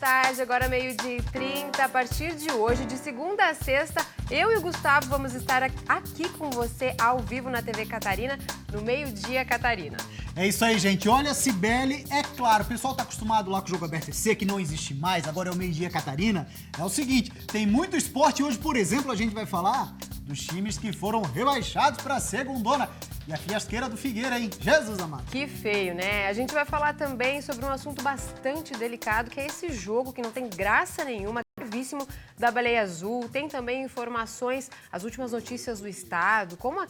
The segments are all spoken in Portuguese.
tarde, agora meio-dia e 30. A partir de hoje, de segunda a sexta, eu e o Gustavo vamos estar aqui com você ao vivo na TV Catarina, no Meio-Dia Catarina. É isso aí, gente. Olha, Cibele, é claro, o pessoal tá acostumado lá com o jogo ABTC, que não existe mais, agora é o Meio-Dia Catarina. É o seguinte, tem muito esporte. Hoje, por exemplo, a gente vai falar dos times que foram rebaixados pra segundona. E a fiasqueira do Figueira, hein? Jesus amado. Que feio, né? A gente vai falar também sobre um assunto bastante delicado, que é esse jogo que não tem graça nenhuma, gravíssimo, da Baleia Azul. Tem também informações, as últimas notícias do estado, como a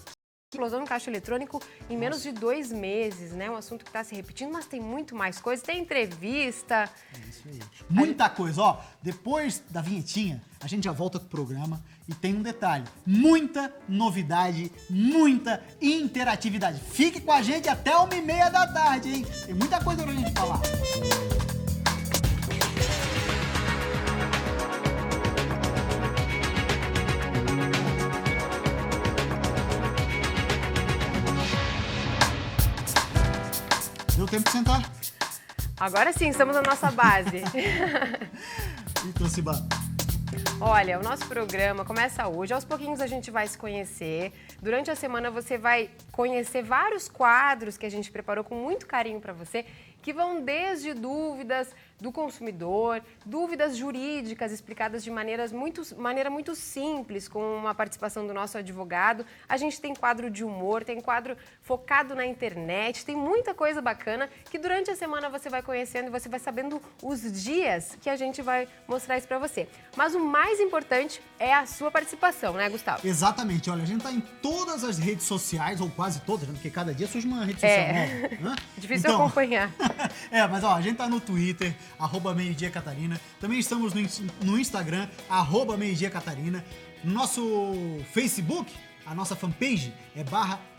explosão no caixa eletrônico em menos de 2 meses, né? Um assunto que está se repetindo, mas tem muito mais coisa. Tem entrevista. É isso aí. Muita coisa, ó. Depois da vinhetinha, a gente já volta com o programa e tem um detalhe. Muita novidade, muita interatividade. Fique com a gente até 1h30 da tarde, hein? Tem muita coisa pra gente falar. Deu tempo de sentar? Agora sim, estamos na nossa base. Então, Ciba. Olha, o nosso programa começa hoje. Aos pouquinhos a gente vai se conhecer. Durante a semana você vai conhecer vários quadros que a gente preparou com muito carinho para você, que vão desde dúvidas do consumidor, dúvidas jurídicas explicadas de maneira muito simples, com uma participação do nosso advogado. A gente tem quadro de humor, tem quadro focado na internet, tem muita coisa bacana que durante a semana você vai conhecendo e você vai sabendo os dias que a gente vai mostrar isso para você. Mas o mais importante é a sua participação, né, Gustavo? Exatamente. Olha, a gente tá em todas as redes sociais, ou quase todas, né? Porque cada dia surge uma rede social nova. Né? Difícil então acompanhar. Mas ó, a gente tá no Twitter, @Meio-Dia Catarina. Também estamos no Instagram, @Meio-Dia Catarina. No nosso Facebook, a nossa fanpage é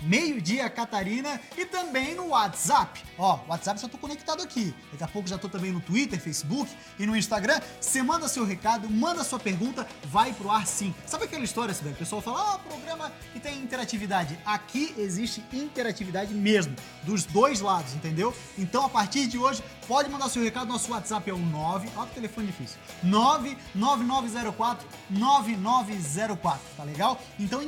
/Meio-Dia Catarina. E também no WhatsApp. Ó, WhatsApp já tô conectado aqui. Daqui a pouco já tô também no Twitter, Facebook e no Instagram. Você manda seu recado, manda sua pergunta, vai pro ar sim. Sabe aquela história, Sibeli? O pessoal fala, programa que tem interatividade. Aqui existe interatividade mesmo, dos dois lados, entendeu? Então, a partir de hoje, pode mandar seu recado. Nosso WhatsApp é o 9... Olha que telefone difícil. 99904-9904, tá legal? Então,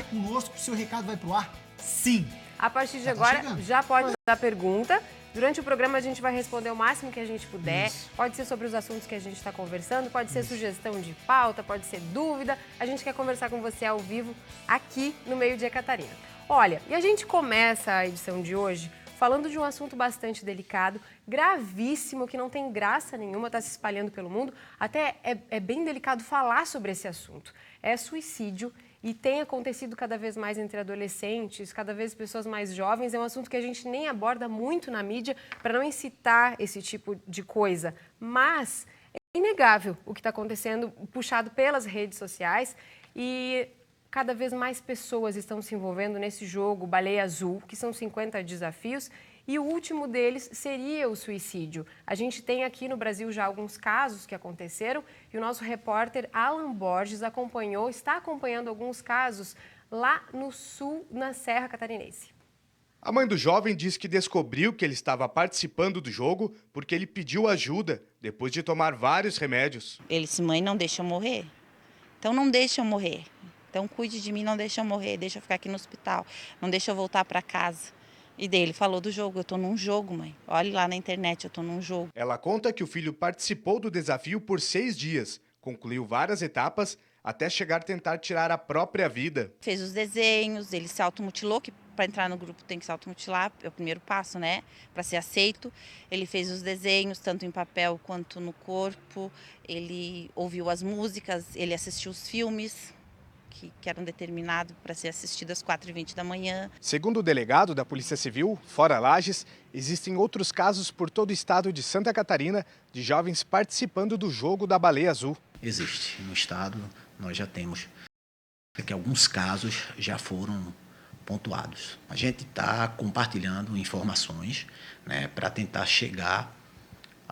conosco, o seu recado vai pro ar, sim. A partir de agora, já pode mandar pergunta. Durante o programa a gente vai responder o máximo que a gente puder. Isso. Pode ser sobre os assuntos que a gente está conversando, pode ser sugestão de pauta, pode ser dúvida. A gente quer conversar com você ao vivo aqui no Meio-Dia Catarina. Olha, e a gente começa a edição de hoje falando de um assunto bastante delicado, gravíssimo, que não tem graça nenhuma, está se espalhando pelo mundo. Até é bem delicado falar sobre esse assunto. É suicídio. E tem acontecido cada vez mais entre adolescentes, cada vez pessoas mais jovens. É um assunto que a gente nem aborda muito na mídia para não incitar esse tipo de coisa. Mas é inegável o que está acontecendo, puxado pelas redes sociais. E cada vez mais pessoas estão se envolvendo nesse jogo Baleia Azul, que são 50 desafios. E o último deles seria o suicídio. A gente tem aqui no Brasil já alguns casos que aconteceram e o nosso repórter Alan Borges está acompanhando alguns casos lá no sul, na Serra Catarinense. A mãe do jovem diz que descobriu que ele estava participando do jogo porque ele pediu ajuda depois de tomar vários remédios. Ele disse, mãe, não deixa eu morrer. Então não deixa eu morrer. Então cuide de mim, não deixa eu morrer, deixa eu ficar aqui no hospital, não deixa eu voltar para casa. E daí ele falou do jogo, eu tô num jogo, mãe. Olhe lá na internet, eu tô num jogo. Ela conta que o filho participou do desafio por 6 dias, concluiu várias etapas, até chegar a tentar tirar a própria vida. Fez os desenhos, ele se automutilou, que para entrar no grupo tem que se automutilar, é o primeiro passo, né? Para ser aceito. Ele fez os desenhos, tanto em papel quanto no corpo. Ele ouviu as músicas, ele assistiu os filmes que eram determinados para ser assistido às 4h20 da manhã. Segundo o delegado da Polícia Civil, fora Lages, existem outros casos por todo o estado de Santa Catarina de jovens participando do jogo da Baleia Azul. Existe. No estado, nós já temos que alguns casos já foram pontuados. A gente está compartilhando informações, né, para tentar chegar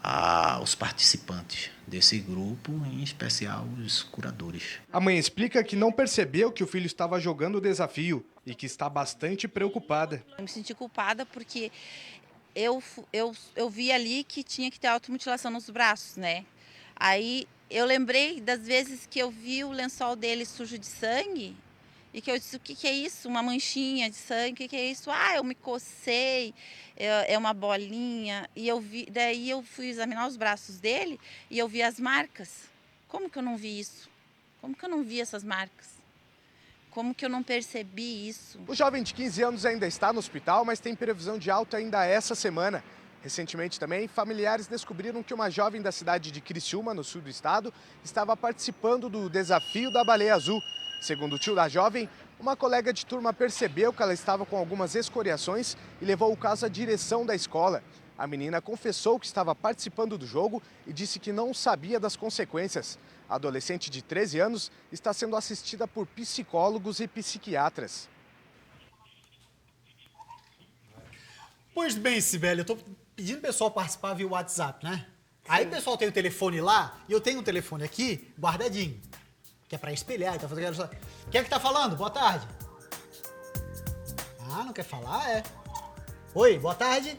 aos participantes desse grupo, em especial os curadores. A mãe explica que não percebeu que o filho estava jogando o desafio e que está bastante preocupada. Eu me senti culpada porque eu vi ali que tinha que ter automutilação nos braços, né? Aí eu lembrei das vezes que eu vi o lençol dele sujo de sangue e que eu disse, o que é isso? Uma manchinha de sangue, o que é isso? Ah, eu me cocei, é uma bolinha. E eu vi, daí eu fui examinar os braços dele e eu vi as marcas. Como que eu não vi isso? Como que eu não vi essas marcas? Como que eu não percebi isso? O jovem de 15 anos ainda está no hospital, mas tem previsão de alta ainda essa semana. Recentemente também, familiares descobriram que uma jovem da cidade de Criciúma, no sul do estado, estava participando do desafio da baleia azul. Segundo o tio da jovem, uma colega de turma percebeu que ela estava com algumas escoriações e levou o caso à direção da escola. A menina confessou que estava participando do jogo e disse que não sabia das consequências. A adolescente de 13 anos está sendo assistida por psicólogos e psiquiatras. Pois bem, Sibeli, eu tô pedindo o pessoal participar via WhatsApp, né? Aí o pessoal tem o telefone lá e eu tenho o telefone aqui guardadinho. Que é pra espelhar e tá fazendo aquela... Quem é que tá falando? Boa tarde. Ah, não quer falar? É. Oi, boa tarde.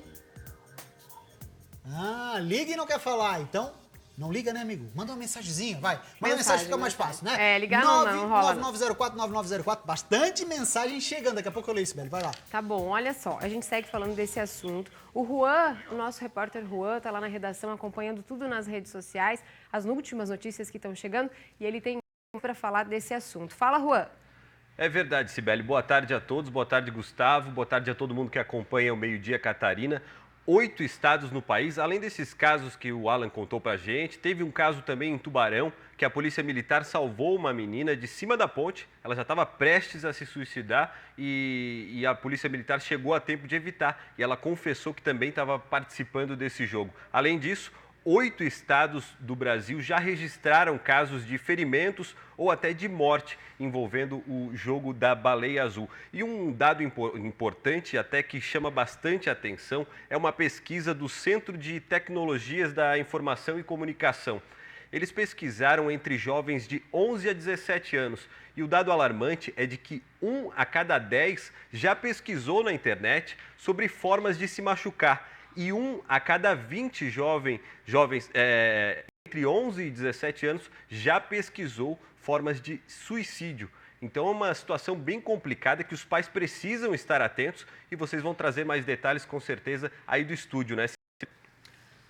Ah, liga e não quer falar. Então, não liga, né, amigo? Manda uma mensagenzinha, vai. Manda uma mensagem, fica mais fácil, né? É, ligar não rola. 9904. Bastante mensagem chegando. Daqui a pouco eu leio, Sibeli. Vai lá. Tá bom, olha só, a gente segue falando desse assunto. O Juan, o nosso repórter Juan, tá lá na redação acompanhando tudo nas redes sociais, as últimas notícias que estão chegando, e ele tem para falar desse assunto. Fala, Juan. É verdade, Sibeli. Boa tarde a todos, boa tarde, Gustavo, boa tarde a todo mundo que acompanha o Meio-Dia Catarina. 8 estados no país, além desses casos que o Alan contou pra gente, teve um caso também em Tubarão, que a Polícia Militar salvou uma menina de cima da ponte, ela já estava prestes a se suicidar e a Polícia Militar chegou a tempo de evitar, e ela confessou que também estava participando desse jogo. Além disso, 8 estados do Brasil já registraram casos de ferimentos ou até de morte envolvendo o jogo da baleia azul. E um dado importante, até que chama bastante atenção, é uma pesquisa do Centro de Tecnologias da Informação e Comunicação. Eles pesquisaram entre jovens de 11 a 17 anos e o dado alarmante é de que 1 a cada 10 já pesquisou na internet sobre formas de se machucar. E 1 a cada 20 jovens entre 11 e 17 anos já pesquisou formas de suicídio. Então é uma situação bem complicada que os pais precisam estar atentos e vocês vão trazer mais detalhes com certeza aí do estúdio, né?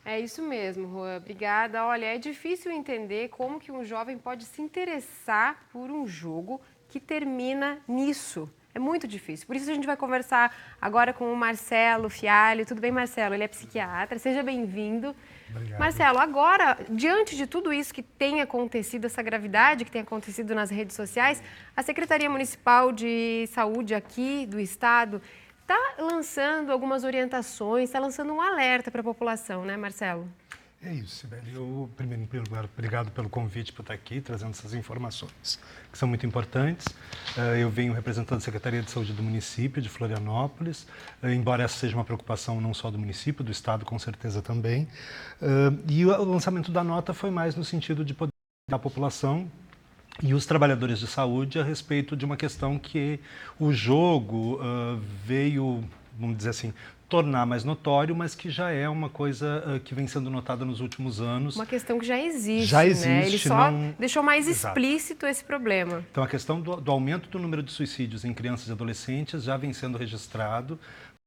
É isso mesmo, Juan. Obrigada. Olha, é difícil entender como que um jovem pode se interessar por um jogo que termina nisso. É muito difícil. Por isso a gente vai conversar agora com o Marcelo Fialho. Tudo bem, Marcelo? Ele é psiquiatra. Seja bem-vindo. Marcelo, agora, diante de tudo isso que tem acontecido, essa gravidade que tem acontecido nas redes sociais, a Secretaria Municipal de Saúde aqui do estado está lançando algumas orientações, está lançando um alerta para a população, né, Marcelo? É isso, Sibeli. Eu, primeiro lugar, obrigado pelo convite por estar aqui, trazendo essas informações, que são muito importantes. Eu venho representando a Secretaria de Saúde do município de Florianópolis, embora essa seja uma preocupação não só do município, do estado, com certeza também. E o lançamento da nota foi mais no sentido de poder dar à população e os trabalhadores de saúde a respeito de uma questão que o jogo veio, vamos dizer assim, tornar mais notório, mas que já é uma coisa que vem sendo notada nos últimos anos. Uma questão que já existe, né? Ele só deixou mais explícito esse problema. Então, a questão do aumento do número de suicídios em crianças e adolescentes já vem sendo registrado.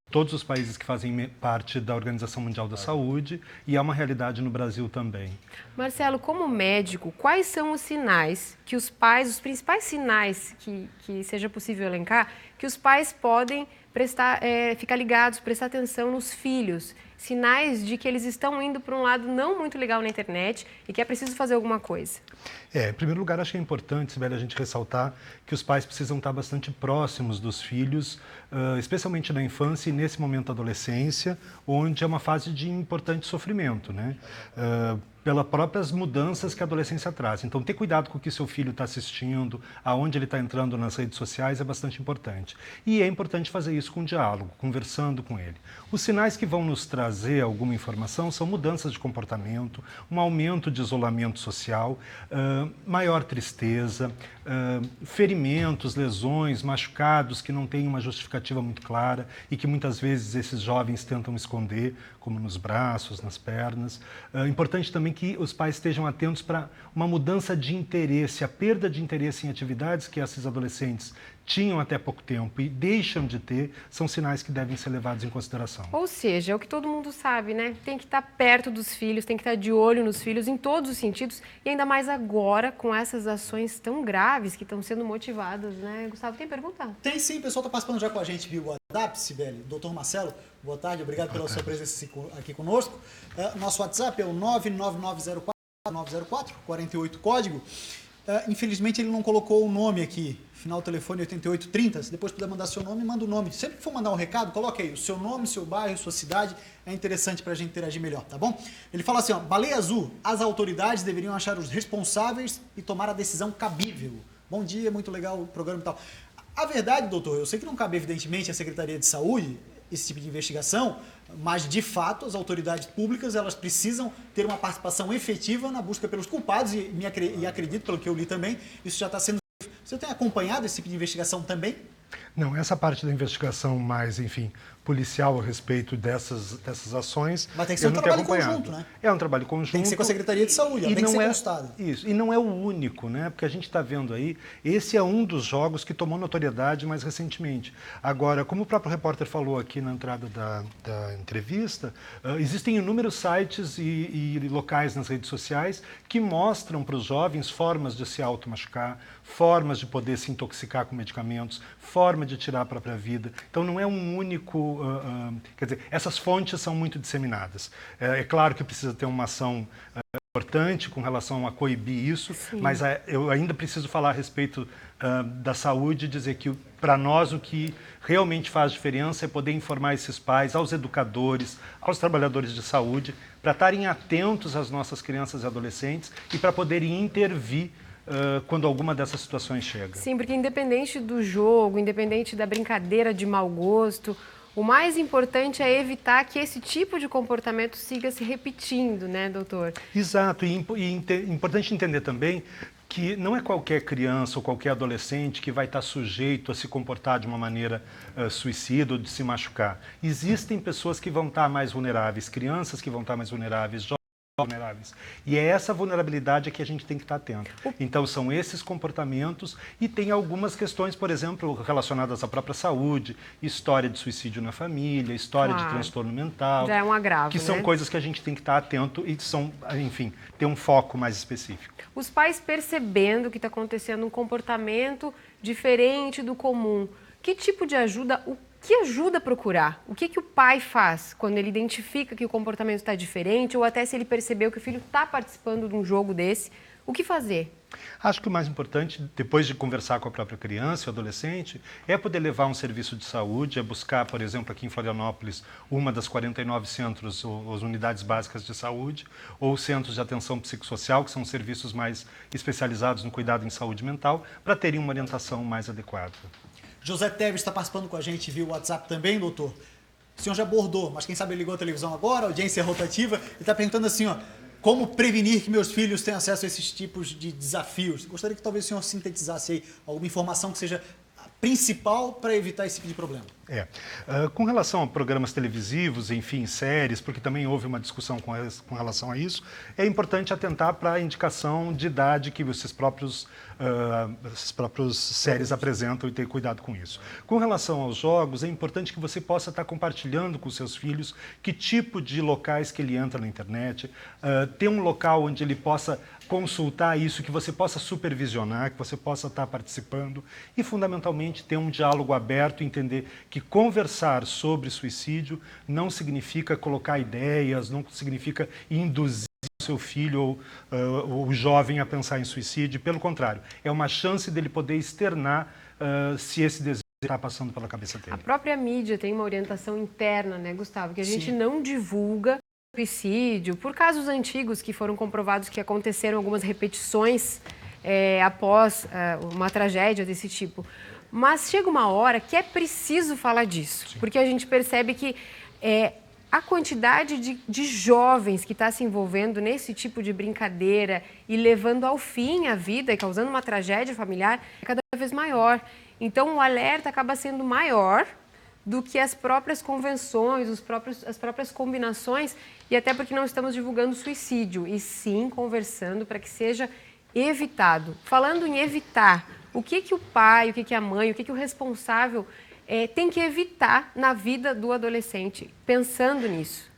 Todos os países que fazem parte da Organização Mundial da Saúde, e é uma realidade no Brasil também. Marcelo, como médico, quais são os sinais que os pais, os principais sinais que seja possível elencar, que os pais podem ficar ligados, prestar atenção nos filhos? Sinais de que eles estão indo para um lado não muito legal na internet e que é preciso fazer alguma coisa. Em primeiro lugar, acho que é importante, Sibeli, a gente ressaltar que os pais precisam estar bastante próximos dos filhos, especialmente na infância e nesse momento da adolescência, onde é uma fase de importante sofrimento, né? Pelas próprias mudanças que a adolescência traz. Então, ter cuidado com o que seu filho está assistindo, aonde ele está entrando nas redes sociais é bastante importante. E é importante fazer isso com diálogo, conversando com ele. Os sinais que vão nos trazer alguma informação são mudanças de comportamento, um aumento de isolamento social, maior tristeza, ferimentos, lesões, machucados que não têm uma justificativa muito clara e que muitas vezes esses jovens tentam esconder, como nos braços, nas pernas. Importante também também que os pais estejam atentos para uma mudança de interesse, a perda de interesse em atividades que esses adolescentes tinham até pouco tempo e deixam de ter, são sinais que devem ser levados em consideração. Ou seja, é o que todo mundo sabe, né? Tem que estar perto dos filhos, tem que estar de olho nos filhos em todos os sentidos e ainda mais agora com essas ações tão graves que estão sendo motivadas, né? Gustavo, tem pergunta? Tem sim, o pessoal está participando já com a gente via WhatsApp, Sibeli. Doutor Marcelo, boa tarde, obrigado pela sua presença aqui conosco. Nosso WhatsApp é o 99904 48 código. Infelizmente ele não colocou o nome aqui, final do telefone 8830, se depois puder mandar seu nome, manda o nome. Sempre que for mandar um recado, coloque aí o seu nome, seu bairro, sua cidade, é interessante para a gente interagir melhor, tá bom? Ele fala assim, ó, Baleia Azul, as autoridades deveriam achar os responsáveis e tomar a decisão cabível. Bom dia, muito legal o programa e tal. A verdade, doutor, eu sei que não cabe evidentemente à Secretaria de Saúde esse tipo de investigação, mas de fato as autoridades públicas elas precisam ter uma participação efetiva na busca pelos culpados e acredito, pelo que eu li também, isso já está sendo... Você tem acompanhado esse tipo de investigação também? Não, essa parte da investigação mais, enfim, policial a respeito dessas ações... Vai ter que ser um trabalho conjunto, né? É um trabalho conjunto. Tem que ser com a Secretaria de Saúde, ela tem que ser constada. Isso, e não é o único, né? Porque a gente está vendo aí, esse é um dos jogos que tomou notoriedade mais recentemente. Agora, como o próprio repórter falou aqui na entrada da entrevista, existem inúmeros sites e locais nas redes sociais que mostram para os jovens formas de se automachucar, formas de poder se intoxicar com medicamentos, forma de tirar a própria vida. Então não é um único... quer dizer, essas fontes são muito disseminadas. É claro que precisa ter uma ação importante com relação a coibir isso, sim, mas eu ainda preciso falar a respeito da saúde e dizer que para nós o que realmente faz diferença é poder informar esses pais, aos educadores, aos trabalhadores de saúde, para estarem atentos às nossas crianças e adolescentes e para poderem intervir quando alguma dessas situações chega. Sim, porque independente do jogo, independente da brincadeira de mau gosto, o mais importante é evitar que esse tipo de comportamento siga se repetindo, né, doutor? Exato, e importante entender também que não é qualquer criança ou qualquer adolescente que vai estar sujeito a se comportar de uma maneira suicida ou de se machucar. Existem pessoas que vão estar mais vulneráveis, crianças que vão estar mais vulneráveis, vulneráveis. E é essa vulnerabilidade que a gente tem que estar atento. Então, são esses comportamentos e tem algumas questões, por exemplo, relacionadas à própria saúde, história de suicídio na família, história de transtorno mental. Já é um agravo, que são coisas que a gente tem que estar atento e são, enfim, ter um foco mais específico. Os pais percebendo que está acontecendo um comportamento diferente do comum, que tipo de ajuda, o que ajuda a procurar? O que o pai faz quando ele identifica que o comportamento está diferente ou até se ele percebeu que o filho está participando de um jogo desse? O que fazer? Acho que o mais importante, depois de conversar com a própria criança e adolescente, é poder levar um serviço de saúde, é buscar, por exemplo, aqui em Florianópolis, uma das 49 centros ou as unidades básicas de saúde, ou centros de atenção psicossocial, que são serviços mais especializados no cuidado em saúde mental, para terem uma orientação mais adequada. José Teves está participando com a gente via WhatsApp também, doutor. O senhor já abordou, mas quem sabe ele ligou a televisão agora, a audiência é rotativa, e está perguntando assim, ó, como prevenir que meus filhos tenham acesso a esses tipos de desafios? Gostaria que talvez o senhor sintetizasse aí alguma informação que seja principal para evitar esse tipo de problema. Com relação a programas televisivos, enfim, séries, porque também houve uma discussão com relação a isso, é importante atentar para a indicação de idade que esses próprios séries apresentam e ter cuidado com isso. Com relação aos jogos, é importante que você possa estar compartilhando com seus filhos que tipo de locais que ele entra na internet, ter um local onde ele possa consultar isso, que você possa supervisionar, que você possa estar participando e, fundamentalmente, ter um diálogo aberto e entender que conversar sobre suicídio não significa colocar ideias, não significa induzir o seu filho ou o jovem a pensar em suicídio. Pelo contrário, é uma chance dele poder externar se esse desejo está passando pela cabeça dele. A própria mídia tem uma orientação interna, né, Gustavo, que a gente não divulga suicídio, por casos antigos que foram comprovados que aconteceram algumas repetições após uma tragédia desse tipo. Mas chega uma hora que é preciso falar disso, porque a gente percebe que a quantidade de jovens que está se envolvendo nesse tipo de brincadeira e levando ao fim a vida e causando uma tragédia familiar é cada vez maior. Então o alerta acaba sendo maior do que as próprias convenções, as próprias combinações, e até porque não estamos divulgando suicídio, e sim conversando para que seja evitado. Falando em evitar, o que o pai, o que a mãe, o que o responsável tem que evitar na vida do adolescente, pensando nisso?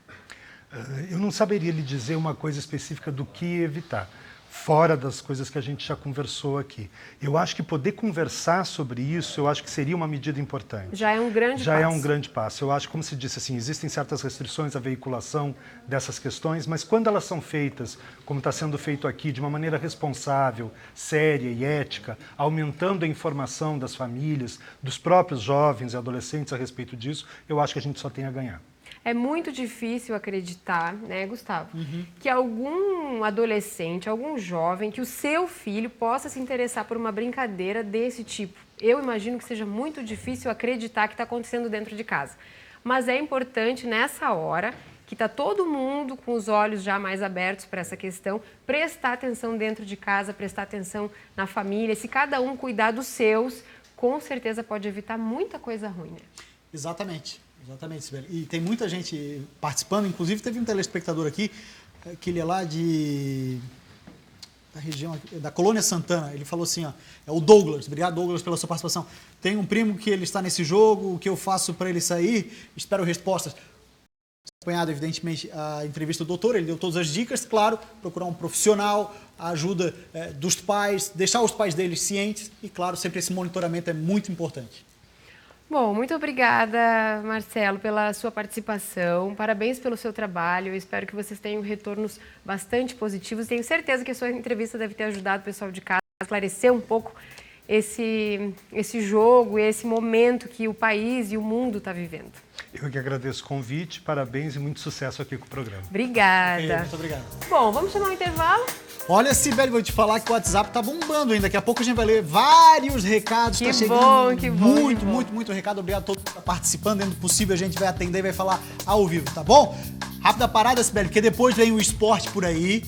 Eu não saberia lhe dizer uma coisa específica do que evitar, fora das coisas que a gente já conversou aqui. Eu acho que poder conversar sobre isso, eu acho que seria uma medida importante. Já é um grande passo. Já é um grande passo. Eu acho, como se disse assim, existem certas restrições à veiculação dessas questões, mas quando elas são feitas, como está sendo feito aqui, de uma maneira responsável, séria e ética, aumentando a informação das famílias, dos próprios jovens e adolescentes a respeito disso, eu acho que a gente só tem a ganhar. É muito difícil acreditar, né, Gustavo, que algum adolescente, algum jovem, que o seu filho possa se interessar por uma brincadeira desse tipo. Eu imagino que seja muito difícil acreditar que está acontecendo dentro de casa. Mas é importante, nessa hora, que está todo mundo com os olhos já mais abertos para essa questão, prestar atenção dentro de casa, prestar atenção na família. Se cada um cuidar dos seus, com certeza pode evitar muita coisa ruim, né? Exatamente. Exatamente, Sibeli. E tem muita gente participando, inclusive teve um telespectador aqui, que ele é lá da região, da Colônia Santana. Ele falou assim, ó, é o Douglas, obrigado Douglas pela sua participação. Tem um primo que ele está nesse jogo, o que eu faço para ele sair? Espero respostas. Acompanhado, evidentemente, a entrevista do doutor, ele deu todas as dicas, claro, procurar um profissional, a ajuda dos pais, deixar os pais deles cientes e, claro, sempre esse monitoramento é muito importante. Bom, muito obrigada, Marcelo, pela sua participação. Parabéns pelo seu trabalho. Eu espero que vocês tenham retornos bastante positivos. Tenho certeza que a sua entrevista deve ter ajudado o pessoal de casa a esclarecer um pouco esse jogo, esse momento que o país e o mundo está vivendo. Eu que agradeço o convite, parabéns e muito sucesso aqui com o programa. Obrigada. Muito obrigado. Bom, vamos chamar um intervalo? Olha, Sibeli, vou te falar que o WhatsApp tá bombando ainda. Daqui a pouco a gente vai ler vários recados. Que tá chegando bom, que bom. Muito recado. Obrigado a todos que estão participando. Dentro do possível, a gente vai atender e vai falar ao vivo, tá bom? Rápida parada, Sibeli, porque depois vem o esporte por aí.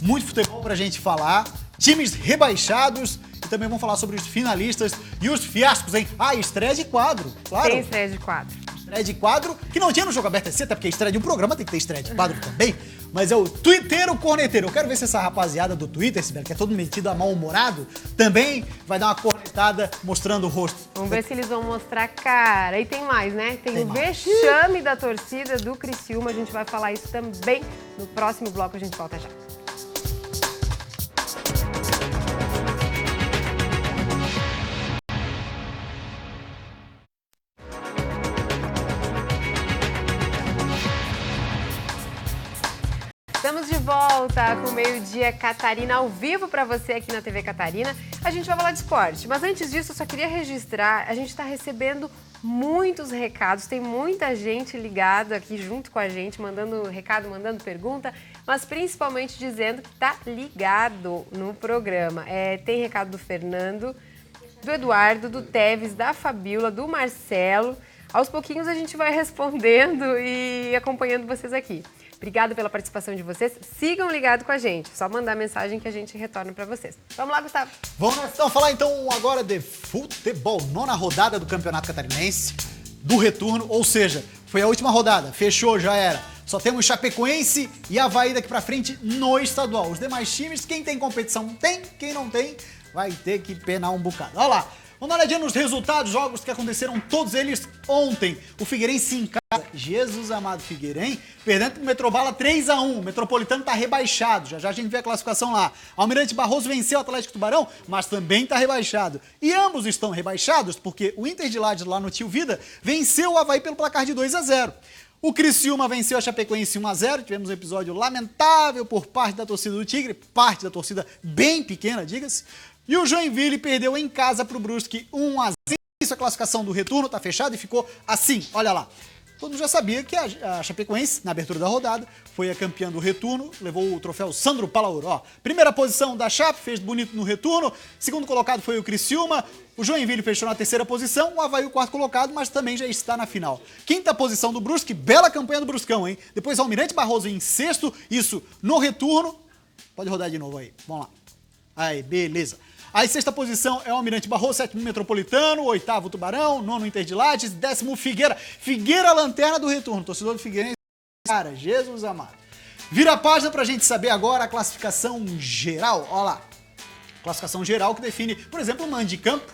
Muito futebol pra gente falar. Times rebaixados. E também vamos falar sobre os finalistas e os fiascos, hein? Ah, estreia de quadro, claro. Tem estreia de quadro. Estreia de quadro, que não tinha no Jogo Aberto SC, até porque a estreia de um programa tem que ter estreia de quadro também. Mas é o Twitteiro Corneteiro. Eu quero ver se essa rapaziada do Twitter, que é todo metido a mal-humorado, também vai dar uma cornetada mostrando o rosto. Vamos ver se eles vão mostrar a cara. E tem mais, né? Tem o mais. vexame da torcida do Criciúma. A gente vai falar isso também no próximo bloco. A gente volta já. Estamos de volta com o Meio-Dia Catarina ao vivo para você aqui na TV Catarina. A gente vai falar de esporte, mas antes disso eu só queria registrar, a gente está recebendo muitos recados, tem muita gente ligada aqui junto com a gente, mandando recado, mandando pergunta, mas principalmente dizendo que está ligado no programa. Tem recado do Fernando, do Eduardo, do Teves, da Fabíola, do Marcelo. Aos pouquinhos a gente vai respondendo e acompanhando vocês aqui. Obrigada pela participação de vocês. Sigam ligados com a gente. Só mandar mensagem que a gente retorna para vocês. Vamos lá, Gustavo. Vamos então falar então agora de futebol. 9ª rodada do Campeonato Catarinense, do retorno, ou seja, foi a última rodada. Fechou, já era. Só temos Chapecoense e Avaí daqui para frente no estadual. Os demais times, quem tem competição tem, quem não tem vai ter que penar um bocado. Olha lá. Vamos dar uma olhadinha nos resultados, jogos que aconteceram todos eles ontem. O Figueirense em casa, Jesus amado Figueirense, perdendo pro Metrobala 3-1. O Metropolitano tá rebaixado, já a gente vê a classificação lá. Almirante Barroso venceu o Atlético Tubarão, mas também tá rebaixado. E ambos estão rebaixados porque o Inter de Lages lá no Tio Vida venceu o Avaí pelo placar de 2-0. O Criciúma venceu a Chapecoense 1-0, tivemos um episódio lamentável por parte da torcida do Tigre, parte da torcida bem pequena, diga-se. E o Joinville perdeu em casa para o Brusque 1-0. Isso, a classificação do retorno está fechada e ficou assim, olha lá. Todo mundo já sabia que a Chapecoense, na abertura da rodada, foi a campeã do retorno, levou o troféu Sandro Palauro. Ó, primeira posição da Chape, fez bonito no retorno. Segundo colocado foi o Criciúma. O Joinville fechou na terceira posição. O Avaí o quarto colocado, mas também já está na final. Quinta posição do Brusque, bela campanha do Bruscão, hein? Depois Almirante Barroso em sexto, isso no retorno. Pode rodar de novo aí, vamos lá. Aí, beleza. Aí, sexta posição é o Almirante Barroso, sétimo Metropolitano, oitavo Tubarão, nono Inter de Lages, décimo Figueira. Figueira, lanterna do retorno, torcedor do Figueirense. Cara, Jesus amado. Vira a página pra gente saber agora a classificação geral. Ó lá. Classificação geral que define, por exemplo, o mando de campo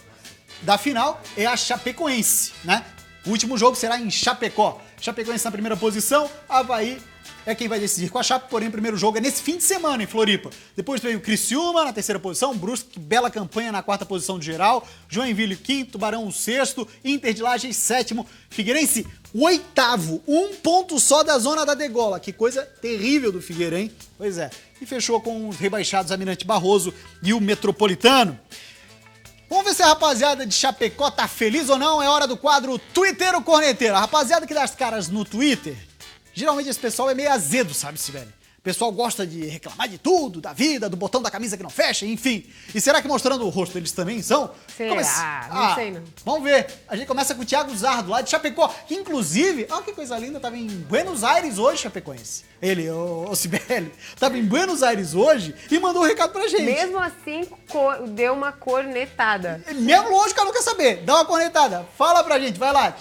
da final é a Chapecoense, né? O último jogo será em Chapecó. Chapecoense na primeira posição, Avaí é quem vai decidir com a Chape, porém o primeiro jogo é nesse fim de semana em Floripa. Depois veio o Criciúma na terceira posição, Brusque, bela campanha na quarta posição de geral, Joinville quinto, Tubarão o sexto, Inter de Lages sétimo, Figueirense o oitavo, 1 ponto só da zona da degola. Que coisa terrível do Figueira, hein? Pois é. E fechou com os rebaixados Almirante Barroso e o Metropolitano. Vamos ver se a rapaziada de Chapecó tá feliz ou não. É hora do quadro Twitteiro Corneteiro. A rapaziada que dá as caras no Twitter, geralmente esse pessoal é meio azedo, sabe, Sibeli? O pessoal gosta de reclamar de tudo, da vida, do botão da camisa que não fecha, enfim. E será que mostrando o rosto eles também são? Será? Não sei não. Vamos ver. A gente começa com o Thiago Zardo, lá de Chapecó, que inclusive, olha que coisa linda, tava em Buenos Aires hoje, Chapecoense. Ele, o Sibeli, tava em Buenos Aires hoje e mandou um recado pra gente. Mesmo assim, deu uma cornetada. Mesmo longe que eu não quero saber. Dá uma cornetada. Fala pra gente, vai lá.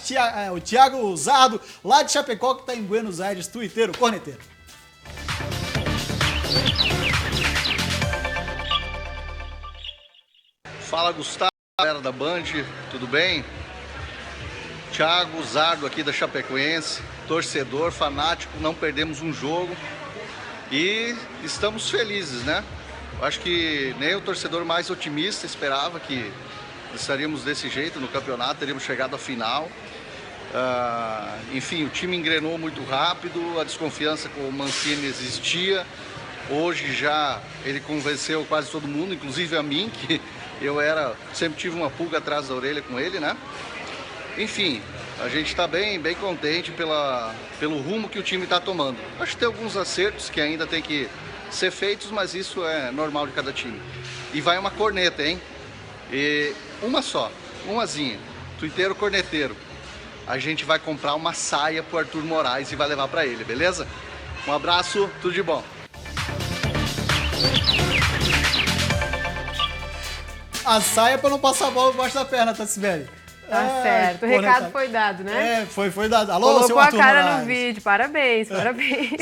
O Thiago Zardo, lá de Chapecó, que tá em Buenos Aires, Twitteiro, corneteiro. Fala, Gustavo, galera da Band, tudo bem? Thiago Zardo aqui da Chapecoense, torcedor, fanático, não perdemos um jogo e estamos felizes, né? Eu acho que nem o torcedor mais otimista esperava que estaríamos desse jeito no campeonato, teríamos chegado à final. Enfim, o time engrenou muito rápido, a desconfiança com o Mancini existia. Hoje já ele convenceu quase todo mundo, inclusive a mim, que sempre tive uma pulga atrás da orelha com ele, né? Enfim, a gente está bem contente pelo rumo que o time está tomando. Acho que tem alguns acertos que ainda tem que ser feitos, mas isso é normal de cada time. E vai uma corneta, hein? E uma só, umazinha, Twitteiro Corneteiro. A gente vai comprar uma saia pro Arthur Moraes e vai levar para ele, beleza? Um abraço, tudo de bom. A saia pra não passar a bola embaixo da perna, tá, Sibeli? Tá certo, o recado foi dado, né? Foi dado. Alô, colocou seu Arthur a cara Moraes. no vídeo, parabéns.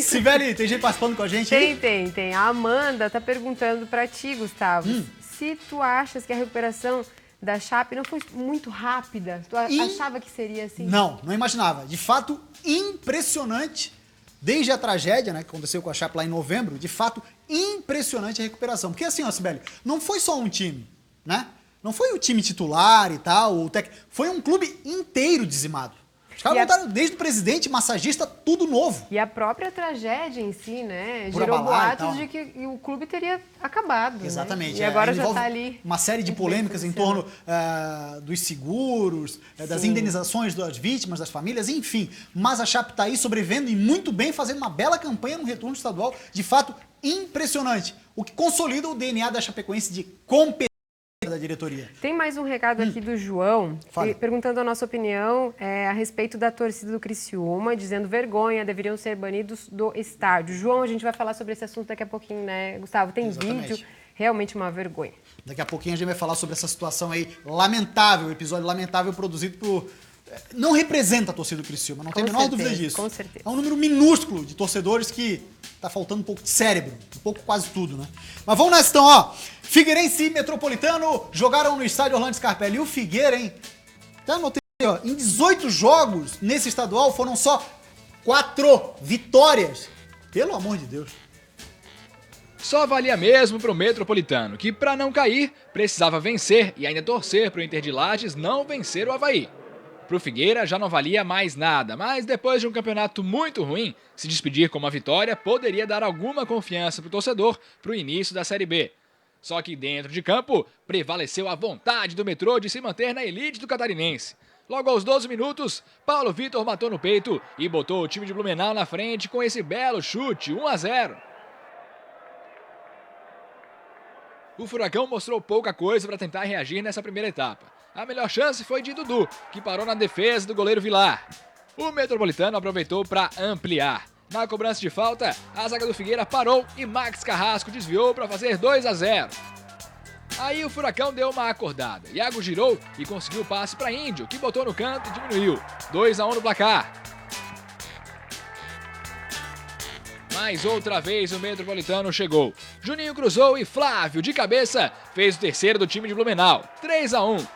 Sibeli, tem gente participando com a gente aí? Tem. A Amanda tá perguntando pra ti, Gustavo, se tu achas que a recuperação da Chape não foi muito rápida? Tu achava que seria assim? Não imaginava. De fato, impressionante. Desde a tragédia, né, que aconteceu com a Chape lá em novembro, de fato, impressionante a recuperação. Porque assim, ó, Sibeli, não foi só um time, né? Não foi o time titular e tal, foi um clube inteiro dizimado. Os caras montaram desde o presidente, massagista, tudo novo. E a própria tragédia em si, né? Por gerou abalar boatos de que o clube teria acabado. Exatamente. Né? E agora já tá ali. Uma série de polêmicas em torno dos seguros, das indenizações das vítimas, das famílias, enfim. Mas a Chape tá aí sobrevivendo e muito bem, fazendo uma bela campanha no retorno estadual. De fato, impressionante. O que consolida o DNA da Chapecoense de competência da diretoria. Tem mais um recado aqui do João, perguntando a nossa opinião a respeito da torcida do Criciúma, dizendo vergonha, deveriam ser banidos do estádio. João, a gente vai falar sobre esse assunto daqui a pouquinho, né, Gustavo? Tem vídeo, realmente uma vergonha. Daqui a pouquinho a gente vai falar sobre essa situação aí lamentável, episódio lamentável produzido por... Não representa a torcida do Criciúma, não tem a menor dúvida disso. Com certeza. É um número minúsculo de torcedores que tá faltando um pouco de cérebro, um pouco quase tudo, né? Mas vamos nessa então, ó. Figueirense e Metropolitano jogaram no estádio Orlando Scarpelli. E o Figueira, hein? Já anotei, ó, em 18 jogos nesse estadual foram só 4 vitórias. Pelo amor de Deus. Só valia mesmo pro Metropolitano, que para não cair, precisava vencer e ainda torcer pro Inter de Lages não vencer o Avaí. Pro Figueira já não valia mais nada, mas depois de um campeonato muito ruim, se despedir com uma vitória poderia dar alguma confiança pro torcedor pro início da Série B. Só que dentro de campo, prevaleceu a vontade do Metrô de se manter na elite do catarinense. Logo aos 12 minutos, Paulo Vitor matou no peito e botou o time de Blumenau na frente com esse belo chute, 1-0. O Furacão mostrou pouca coisa para tentar reagir nessa primeira etapa. A melhor chance foi de Dudu, que parou na defesa do goleiro Vilar. O Metropolitano aproveitou para ampliar. Na cobrança de falta, a zaga do Figueira parou e Max Carrasco desviou para fazer 2-0. Aí o Furacão deu uma acordada. Iago girou e conseguiu o passe para Índio, que botou no canto e diminuiu. 2-1 no placar. Mas outra vez o Metropolitano chegou. Juninho cruzou e Flávio, de cabeça, fez o terceiro do time de Blumenau. 3-1.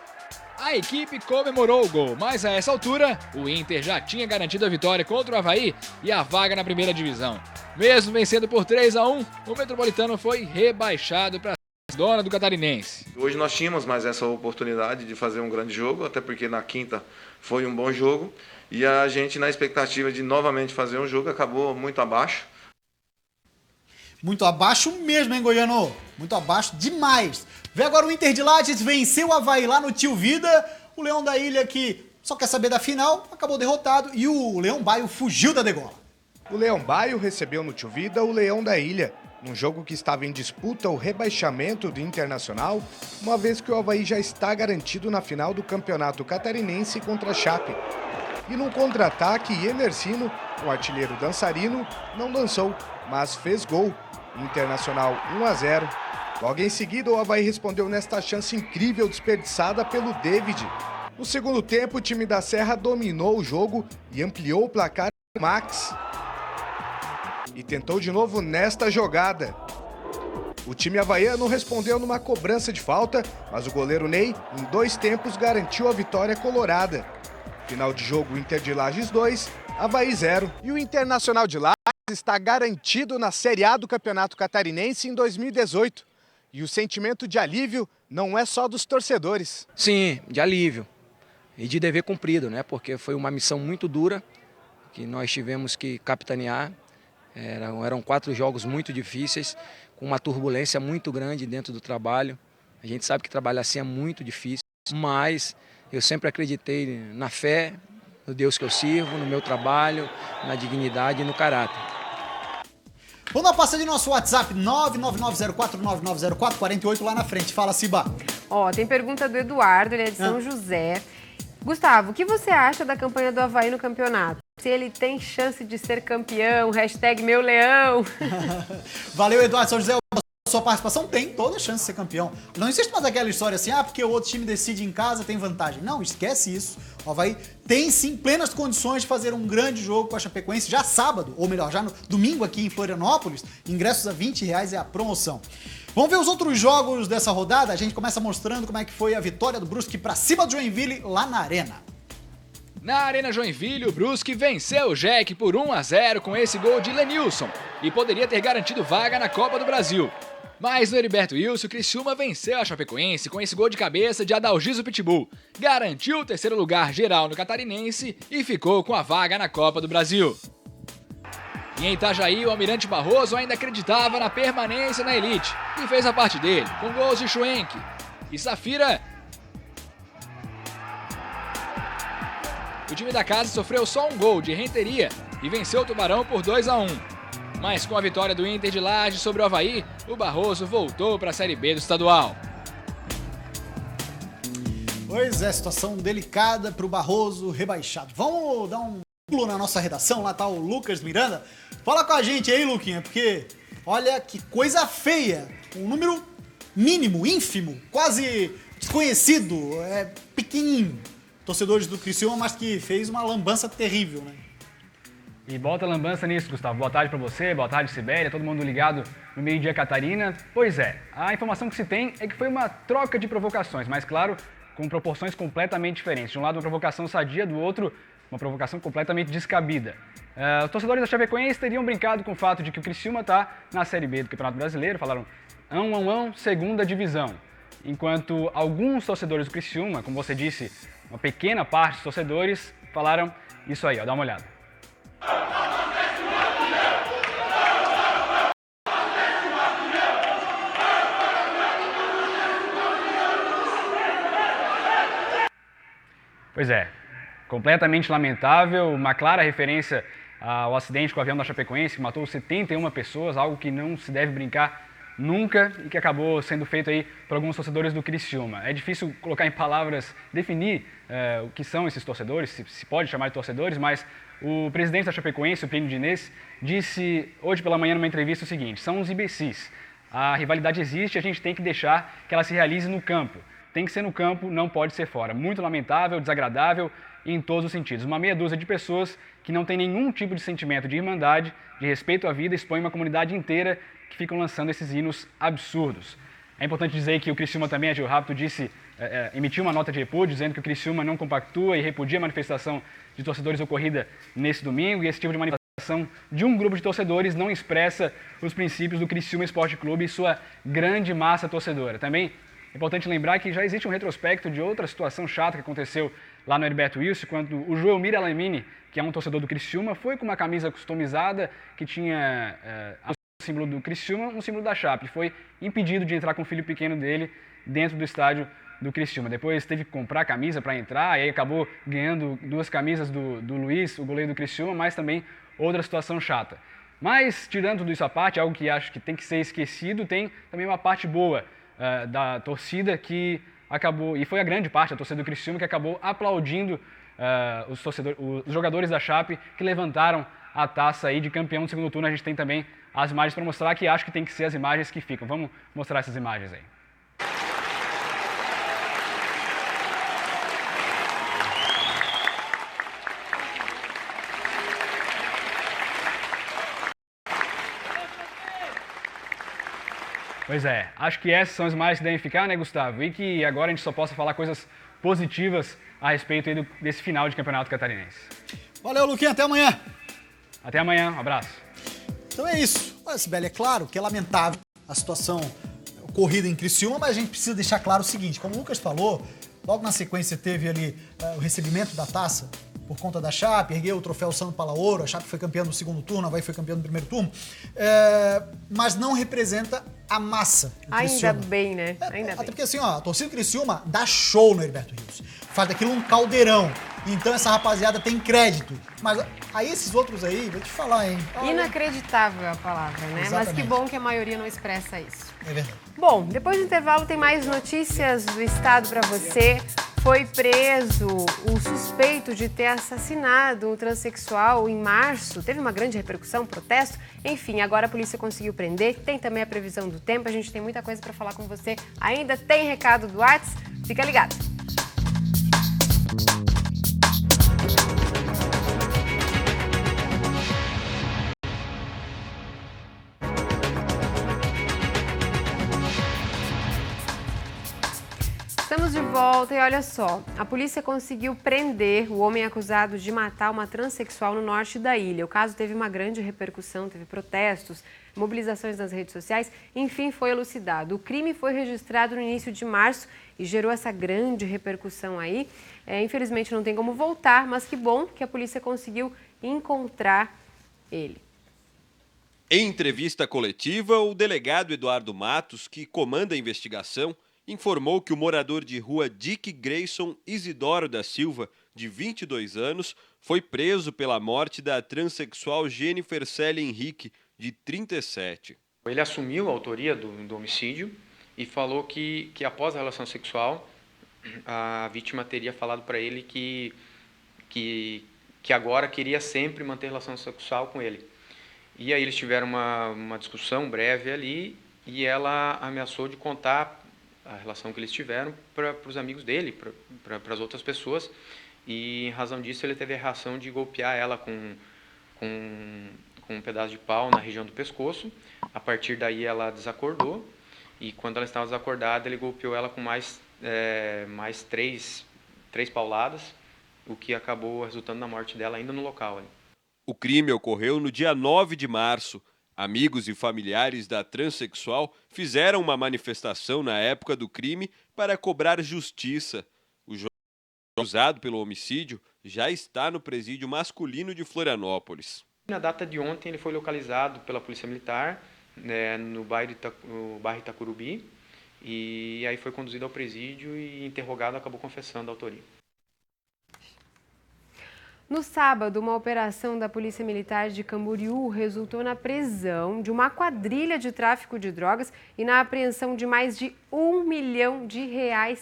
A equipe comemorou o gol, mas a essa altura, o Inter já tinha garantido a vitória contra o Avaí e a vaga na primeira divisão. Mesmo vencendo por 3-1, o Metropolitano foi rebaixado para a dona do Catarinense. Hoje nós tínhamos mais essa oportunidade de fazer um grande jogo, até porque na quinta foi um bom jogo. E a gente, na expectativa de novamente fazer um jogo, acabou muito abaixo. Muito abaixo mesmo, hein, Goiano? Muito abaixo demais. Vê agora o Inter de Lages, venceu o Avaí lá no Tio Vida. O Leão da Ilha, que só quer saber da final, acabou derrotado. E o Leão Baio fugiu da degola. O Leão Baio recebeu no Tio Vida o Leão da Ilha, num jogo que estava em disputa o rebaixamento do Internacional, uma vez que o Avaí já está garantido na final do Campeonato Catarinense contra a Chape. E num contra-ataque, Emercino, o artilheiro dançarino, não dançou, mas fez gol. Internacional 1-0. Logo em seguida, o Avaí respondeu nesta chance incrível desperdiçada pelo David. No segundo tempo, o time da Serra dominou o jogo e ampliou o placar com Max. E tentou de novo nesta jogada. O time havaiano respondeu numa cobrança de falta, mas o goleiro Ney, em 2 tempos, garantiu a vitória colorada. Final de jogo, Inter de Lages 2, Avaí 0. E o Internacional de Lages está garantido na Série A do Campeonato Catarinense em 2018. E o sentimento de alívio não é só dos torcedores. Sim, de alívio e de dever cumprido, né? Porque foi uma missão muito dura que nós tivemos que capitanear. Eram 4 jogos muito difíceis, com uma turbulência muito grande dentro do trabalho. A gente sabe que trabalhar assim é muito difícil, mas eu sempre acreditei na fé, no Deus que eu sirvo, no meu trabalho, na dignidade e no caráter. Vamos dar uma passada no nosso WhatsApp, 99904990448 lá na frente. Fala, Ciba. Ó, tem pergunta do Eduardo, ele é de São José. Gustavo, o que você acha da campanha do Avaí no campeonato? Se ele tem chance de ser campeão, hashtag meu leão. Valeu, Eduardo. São José, sua participação tem toda a chance de ser campeão. Não existe mais aquela história assim, porque o outro time decide em casa, tem vantagem. Não, esquece isso. O Avaí tem sim plenas condições de fazer um grande jogo com a Chapecoense já sábado, ou melhor, já no domingo aqui em Florianópolis. Ingressos a R$20 é a promoção. Vamos ver os outros jogos dessa rodada? A gente começa mostrando como é que foi a vitória do Brusque para cima do Joinville lá na Arena. Na Arena Joinville, o Brusque venceu o Jack por 1-0 com esse gol de Lenilson e poderia ter garantido vaga na Copa do Brasil. Mas no Heriberto Wilson, o Criciúma venceu a Chapecoense com esse gol de cabeça de Adalgiso Pitbull. Garantiu o 3º lugar geral no Catarinense e ficou com a vaga na Copa do Brasil. E em Itajaí, o Almirante Barroso ainda acreditava na permanência na elite e fez a parte dele, com gols de Schwenk e Safira. O time da casa sofreu só um gol de Renteria e venceu o Tubarão por 2-1. Mas com a vitória do Inter de Lages sobre o Avaí, o Barroso voltou para a Série B do estadual. Pois é, situação delicada para o Barroso rebaixado. Vamos dar um pulo na nossa redação, lá tá o Lucas Miranda. Fala com a gente aí, Luquinha, porque olha que coisa feia. Um número mínimo, ínfimo, quase desconhecido, pequenininho. Torcedores do Criciúma, mas que fez uma lambança terrível, né? E bota lambança nisso, Gustavo. Boa tarde para você, boa tarde, Sibéria, todo mundo ligado no Meio-Dia Catarina. Pois é, a informação que se tem é que foi uma troca de provocações, mas claro, com proporções completamente diferentes. De um lado, uma provocação sadia, do outro, uma provocação completamente descabida. Os torcedores da Chapecoense teriam brincado com o fato de que o Criciúma está na Série B do Campeonato Brasileiro, falaram segunda divisão. Enquanto alguns torcedores do Criciúma, como você disse, uma pequena parte dos torcedores, falaram isso aí, ó, dá uma olhada. Pois é, completamente lamentável, uma clara referência ao acidente com o avião da Chapecoense, que matou 71 pessoas, algo que não se deve brincar nunca e que acabou sendo feito aí por alguns torcedores do Criciúma. É difícil colocar em palavras, definir o que são esses torcedores, se pode chamar de torcedores, mas o presidente da Chapecoense, o Plínio Diniz, disse hoje pela manhã numa entrevista o seguinte: são uns imbecis. A rivalidade existe e a gente tem que deixar que ela se realize no campo. Tem que ser no campo, não pode ser fora. Muito lamentável, desagradável em todos os sentidos. Uma meia dúzia de pessoas que não tem nenhum tipo de sentimento de irmandade, de respeito à vida, expõe uma comunidade inteira que ficam lançando esses hinos absurdos. É importante dizer que o Criciúma também, a Gil Rápido disse, emitiu uma nota de repúdio dizendo que o Criciúma não compactua e repudia a manifestação de torcedores ocorrida nesse domingo, e esse tipo de manifestação de um grupo de torcedores não expressa os princípios do Criciúma Esporte Clube e sua grande massa torcedora. Também é importante lembrar que já existe um retrospecto de outra situação chata que aconteceu lá no Heriberto Wilson, quando o Joelmir Alamini, que é um torcedor do Criciúma, foi com uma camisa customizada que tinha o símbolo do Criciúma, um símbolo da Chape. Foi impedido de entrar com o filho pequeno dele dentro do estádio do Criciúma. Depois teve que comprar camisa para entrar, e aí acabou ganhando 2 camisas do Luiz, o goleiro do Criciúma, mas também outra situação chata. Mas, tirando tudo isso à parte, algo que acho que tem que ser esquecido, tem também uma parte boa da torcida que acabou, e foi a grande parte da torcida do Criciúma, que acabou aplaudindo os jogadores da Chape que levantaram a taça aí de campeão do segundo turno. A gente tem também as imagens para mostrar, que acho que tem que ser as imagens que ficam. Vamos mostrar essas imagens aí. Pois é, acho que essas são as imagens que devem ficar, né, Gustavo? E que agora a gente só possa falar coisas positivas a respeito aí desse final de campeonato catarinense. Valeu, Luquinha, até amanhã. Até amanhã, um abraço. Então é isso. Olha, Sibeli, é claro que é lamentável a situação ocorrida em Criciúma, mas a gente precisa deixar claro o seguinte, como o Lucas falou, logo na sequência teve ali o recebimento da taça por conta da Chape, ergueu o troféu Sandro Palaoro, a Chape foi campeã do segundo turno, a Avaí foi campeã do primeiro turno, mas não representa a massa. Ainda bem, né? Ainda Até bem. porque assim, ó, a torcida do Criciúma dá show no Heriberto Rios, faz daquilo um caldeirão, então essa rapaziada tem crédito, mas aí esses outros aí, vou te falar, hein. Inacreditável é a palavra, né? Exatamente. Mas que bom que a maioria não expressa isso. É verdade. Bom, depois do intervalo tem mais notícias do estado para você. Foi preso o suspeito de ter assassinado um transexual em março. Teve uma grande repercussão, protesto. Enfim, agora a polícia conseguiu prender. Tem também a previsão do tempo. A gente tem muita coisa para falar com você. Ainda tem recado do WhatsApp? Fica ligado. Estamos de volta e olha só, a polícia conseguiu prender o homem acusado de matar uma transexual no norte da ilha. O caso teve uma grande repercussão, teve protestos, mobilizações nas redes sociais, enfim, foi elucidado. O crime foi registrado no início de março e gerou essa grande repercussão aí. Infelizmente não tem como voltar, mas que bom que a polícia conseguiu encontrar ele. Em entrevista coletiva, o delegado Eduardo Matos, que comanda a investigação, informou que o morador de rua Dick Grayson Isidoro da Silva, de 22 anos, foi preso pela morte da transexual Jennifer Célia Henrique, de 37. Ele assumiu a autoria do homicídio e falou que após a relação sexual, a vítima teria falado para ele que agora queria sempre manter relação sexual com ele. E aí eles tiveram uma discussão breve ali e ela ameaçou de contar a relação que eles tiveram para os amigos dele, para as outras pessoas, e em razão disso ele teve a reação de golpear ela com um pedaço de pau na região do pescoço. A partir daí ela desacordou, e quando ela estava desacordada ele golpeou ela com mais três pauladas, o que acabou resultando na morte dela ainda no local. O crime ocorreu no dia 9 de março. Amigos e familiares da transexual fizeram uma manifestação na época do crime para cobrar justiça. O jovem acusado pelo homicídio já está no presídio masculino de Florianópolis. Na data de ontem ele foi localizado pela Polícia Militar, no bairro Itacurubi, e aí foi conduzido ao presídio e interrogado, acabou confessando a autoria. No sábado, uma operação da Polícia Militar de Camboriú resultou na prisão de uma quadrilha de tráfico de drogas e na apreensão de mais de R$1 milhão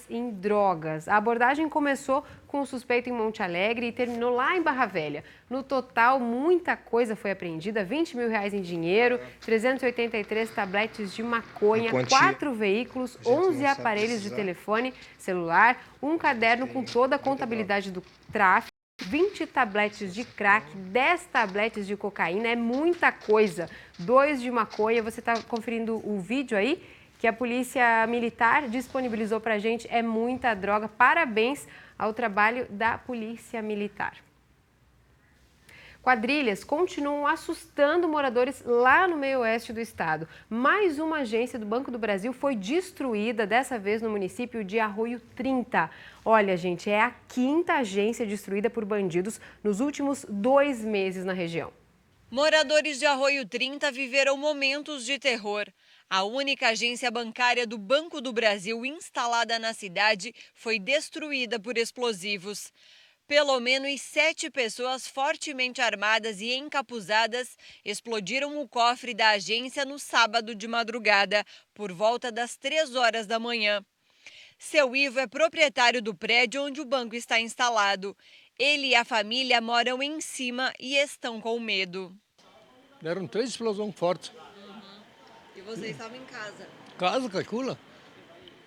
em drogas. A abordagem começou com o suspeito em Monte Alegre e terminou lá em Barra Velha. No total, muita coisa foi apreendida, R$20 mil em dinheiro, 383 tabletes de maconha, 4 veículos, 11 aparelhos de telefone celular, um caderno com toda a contabilidade do tráfico, 20 tabletes de crack, 10 tabletes de cocaína, é muita coisa. 2 de maconha, você está conferindo o vídeo aí que a Polícia Militar disponibilizou para a gente, é muita droga. Parabéns ao trabalho da Polícia Militar. Quadrilhas continuam assustando moradores lá no meio-oeste do estado. Mais uma agência do Banco do Brasil foi destruída, dessa vez no município de Arroio 30. Olha, gente, é a 5ª agência destruída por bandidos nos últimos 2 meses na região. Moradores de Arroio 30 viveram momentos de terror. A única agência bancária do Banco do Brasil instalada na cidade foi destruída por explosivos. Pelo menos 7 pessoas fortemente armadas e encapuzadas explodiram o cofre da agência no sábado de madrugada, por volta das 3 horas da manhã. Seu Ivo é proprietário do prédio onde o banco está instalado. Ele e a família moram em cima e estão com medo. Deram 3 explosões fortes. E você estava em casa? Casa, calcula.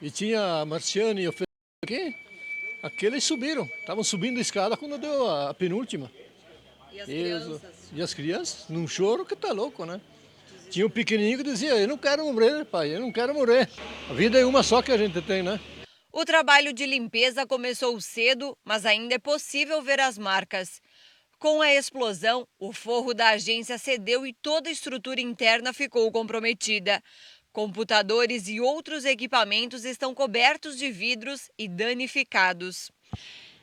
E tinha a Marciane e o aqui. Aqueles subiram, estavam subindo a escada quando deu a penúltima. E as crianças? E as crianças, num choro que tá louco, né? Tinha um pequenininho que dizia, eu não quero morrer, pai, eu não quero morrer. A vida é uma só que a gente tem, né? O trabalho de limpeza começou cedo, mas ainda é possível ver as marcas. Com a explosão, o forro da agência cedeu e toda a estrutura interna ficou comprometida. Computadores e outros equipamentos estão cobertos de vidros e danificados.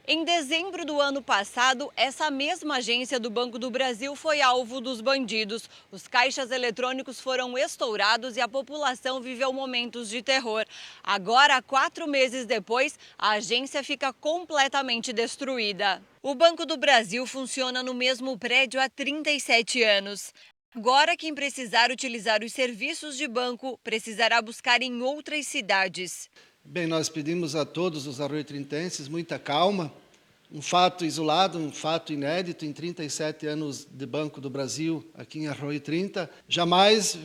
Em dezembro do ano passado, essa mesma agência do Banco do Brasil foi alvo dos bandidos. Os caixas eletrônicos foram estourados e a população viveu momentos de terror. Agora, 4 meses depois, a agência fica completamente destruída. O Banco do Brasil funciona no mesmo prédio há 37 anos. Agora, quem precisar utilizar os serviços de banco precisará buscar em outras cidades. Bem, nós pedimos a todos os arroio-trintenses muita calma. Um fato isolado, um fato inédito em 37 anos de Banco do Brasil aqui em Arroio 30. Jamais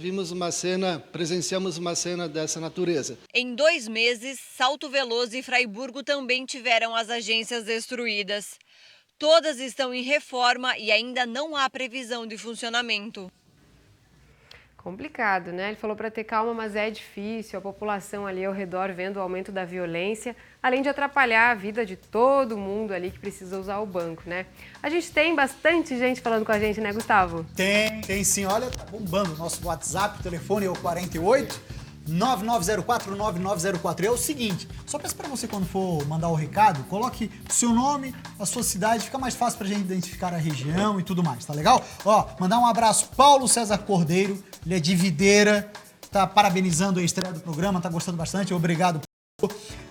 presenciamos uma cena dessa natureza. Em 2 meses, Salto Veloso e Fraiburgo também tiveram as agências destruídas. Todas estão em reforma e ainda não há previsão de funcionamento. Complicado, né? Ele falou para ter calma, mas é difícil. A população ali ao redor vendo o aumento da violência, além de atrapalhar a vida de todo mundo ali que precisa usar o banco, né? A gente tem bastante gente falando com a gente, né, Gustavo? Tem sim. Olha, tá bombando o nosso WhatsApp, o telefone é o 48 9904. É o seguinte, só peço para você quando for mandar o recado, coloque o seu nome, a sua cidade, fica mais fácil pra gente identificar a região e tudo mais, tá legal? Ó, mandar um abraço, Paulo César Cordeiro, ele é de Videira, tá parabenizando a estreia do programa, tá gostando bastante, obrigado.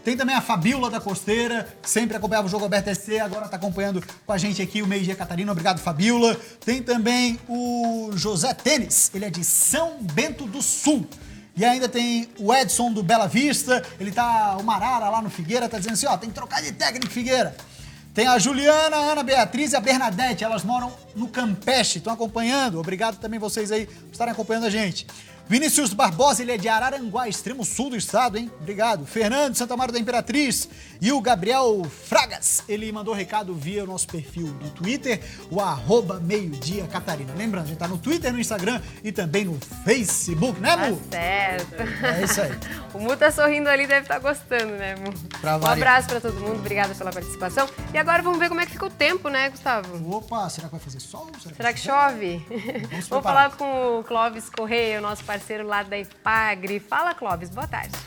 Tem também a Fabíola da Costeira, que sempre acompanhava o Jogo Aberto SC, agora tá acompanhando com a gente aqui o Meio Dia Catarina, obrigado Fabíola. Tem também o José Tênis, ele é de São Bento do Sul. E ainda tem o Edson do Bela Vista, ele tá, o Marara lá no Figueira, tá dizendo assim, ó, tem que trocar de técnico Figueira. Tem a Juliana, a Ana Beatriz e a Bernadette, elas moram no Campeche, estão acompanhando. Obrigado também vocês aí por estarem acompanhando a gente. Vinícius Barbosa, ele é de Araranguá, extremo sul do estado, hein? Obrigado. Fernando Santa Maria da Imperatriz e o Gabriel Fragas, ele mandou recado via o nosso perfil do Twitter, o @meiodia Catarina. Lembrando, a gente tá no Twitter, no Instagram e também no Facebook, né, Mu? Tá certo. É isso aí. O Mu tá sorrindo ali, deve estar gostando, né, Mu? Um abraço pra todo mundo, obrigada pela participação. E agora vamos ver como é que fica o tempo, né, Gustavo? Opa, será que vai fazer sol? Será que chove? Vamos falar com o Clóvis Correia, o nosso parceiro lá da Ipagre. Fala, Clóvis, boa tarde.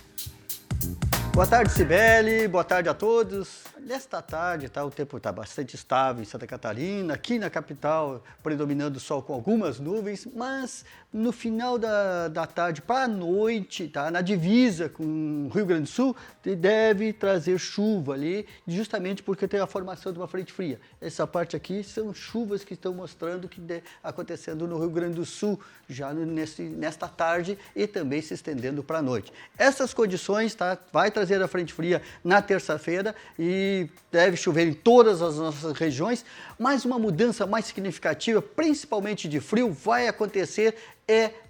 Boa tarde, Cibele. Boa tarde a todos. nesta tarde, o tempo está bastante estável em Santa Catarina, aqui na capital predominando o sol com algumas nuvens, mas no final da tarde para a noite, na divisa com o Rio Grande do Sul, deve trazer chuva ali, justamente porque tem a formação de uma frente fria. Essa parte aqui são chuvas que estão mostrando que acontecendo no Rio Grande do Sul já nesta tarde e também se estendendo para a noite. Essas condições vai trazer a frente fria na terça-feira e deve chover em todas as nossas regiões, mas uma mudança mais significativa, principalmente de frio, vai acontecer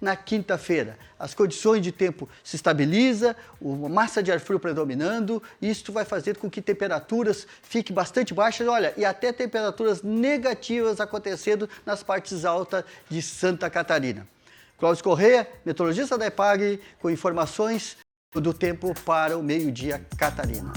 na quinta-feira. As condições de tempo se estabilizam, uma massa de ar frio predominando, e isso vai fazer com que temperaturas fiquem bastante baixas, e até temperaturas negativas acontecendo nas partes altas de Santa Catarina. Cláudio Corrêa, meteorologista da EPAG, com informações do tempo para o meio-dia Catarina.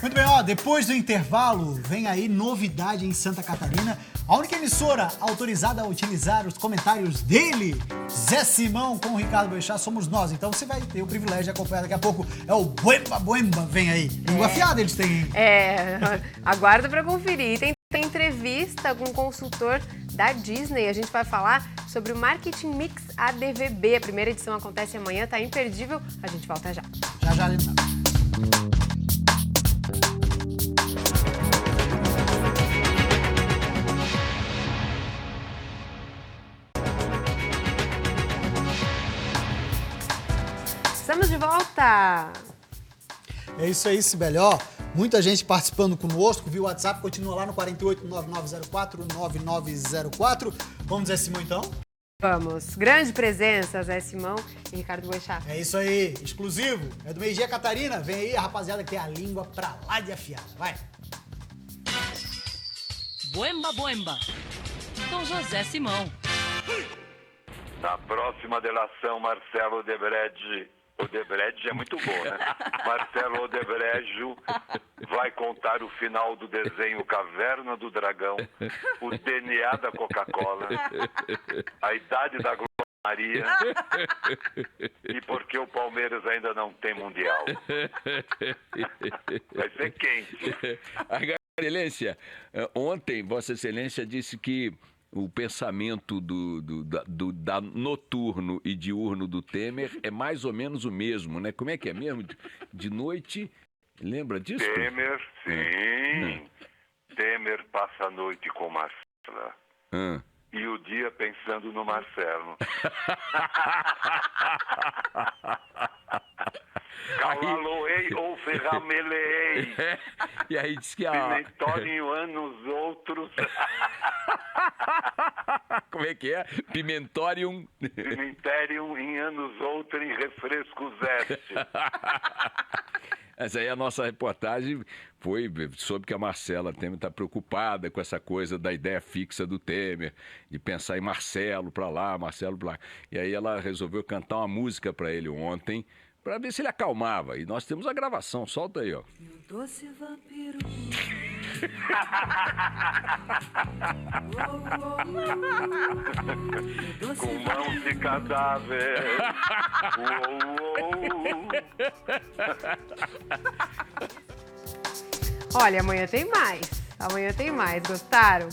Muito bem, depois do intervalo, vem aí novidade em Santa Catarina. A única emissora autorizada a utilizar os comentários dele, Zé Simão com o Ricardo Boechat, somos nós. Então você vai ter o privilégio de acompanhar daqui a pouco. É o Buemba Buemba, vem aí. Língua afiada eles têm, hein? Aguarda para conferir. Tem entrevista com um consultor da Disney. A gente vai falar sobre o Marketing Mix ADVB. A primeira edição acontece amanhã, tá imperdível. A gente volta já. Já, a gente tá. Estamos de volta! É isso aí, Sibeli. Muita gente participando conosco, viu? O WhatsApp continua lá no 4899049904. Vamos, Zé Simão, então? Vamos. Grande presença, Zé Simão e Ricardo Boechat. É isso aí, exclusivo. É do Meio-Dia Catarina. Vem aí a rapaziada que tem a língua pra lá de afiada. Vai! Buemba Buemba, com José Simão. Na próxima delação, Marcelo Odebrecht é muito bom, né? Marcelo Odebrecht vai contar o final do desenho Caverna do Dragão, o DNA da Coca-Cola, a idade da Glória Maria e porque o Palmeiras ainda não tem Mundial. Vai ser quente. Excelência, ontem Vossa Excelência disse que o pensamento da noturno e diurno do Temer é mais ou menos o mesmo, né? Como é que é mesmo? De noite, lembra disso? Temer, sim. Temer passa a noite com Marcela. E o dia pensando no Marcelo. Calaloei ou ferramelei. E aí diz que Pimentório anos outros. Como é que é? Pimentorium em anos outros em refrescos este. Essa aí a nossa reportagem foi sobre que a Marcela Temer está preocupada com essa coisa da ideia fixa do Temer, de pensar em Marcelo para lá, Marcelo para lá. E aí ela resolveu cantar uma música para ele ontem, para ver se ele acalmava. E nós temos a gravação, solta aí, ó. Meu doce vampiro. Com mãos de cadáver. Olha, amanhã tem mais. Gostaram?